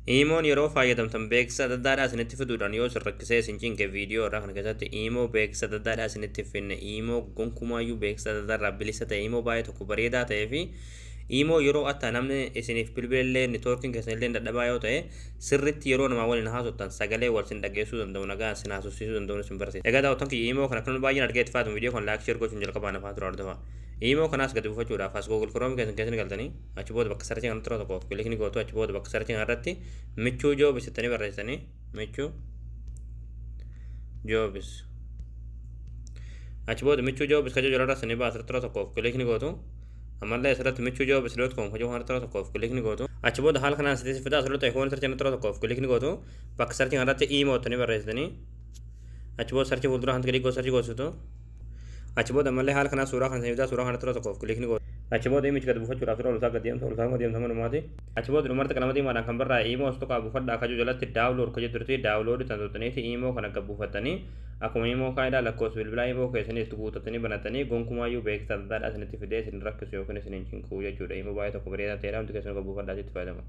Imoon yeroo fayyadamtan beeksisa adda addaadhaa isinitti fiduudhaan yoo isin rakkisee isin cinqe viidiyoo irraa kana keessatti imoo beeksisa adda addaadhaa isinitti finne imoo gonkumaayyuu beeksisa adda addaarraa bilisa ta'e imoo baay'ee tokko bareedaa ta'ee fi imoo yeroo attaa namni isiniif bilbilee neetwoorkiin keessan illee dadhabaa yoo ta'e sirriitti yeroo namaa waliin haasoftan sagalee wal sin dhageessuu danda'u nagaa sin haasofsiisuu danda'u isin barsiisa. Egaa daawwattoon kiyya imoo kana kan baay'een argee itti faatu viidiyoo kan laayik sheer gochuun jalqabaa nafaa tura hordofaa. Imo kanas gadi buufachuudhaaf as Google Chrome keessan galtanii achi booda bakka sarchii kan tura tokko kilikni gootu achi booda bakka sarchii irratti michuu joobis jettanii barreessanii michuu joobis achi booda michuu joobis kaja jala sanii baasir tura tokko kilikni gootu ammallee asirratti michuu joobis.com hojii waan tura tokko kilikni gootu achi booda haala kanaan sitti fidaa asirratti iPhone sarchii tura tokko kilikni gootu bakka sarchii irratti imo jettanii barreessanii achi booda sarchii fuuldura hanti gadi gootu sarchii gootu achi booda malee haala kana suuraa kan sanidaa suuraa kana tura tokko kilikni gootu achi booda image gad buufachuudhaaf tura ulfaa gadiimta manumaati achi booda dhumarta qalamati maadhaan kan barraa imo tokko buufadhaa akka jalatti daawunlood kan jetturti daawunlood tan tuttaniiti imo kana gad buufatanii akkuma imo kaayidaa lakkoofsa bilbilaa imo keessanii itti guutatanii banatanii gonkumaayyuu beeksisa adda addaa isinitti fidee isin rakkisu yookiin isin hin cinquu jechuudha imo baay'ee tokko bareedaa ta'edha hundi keessan gad buufadhaa itti fayyadamaa.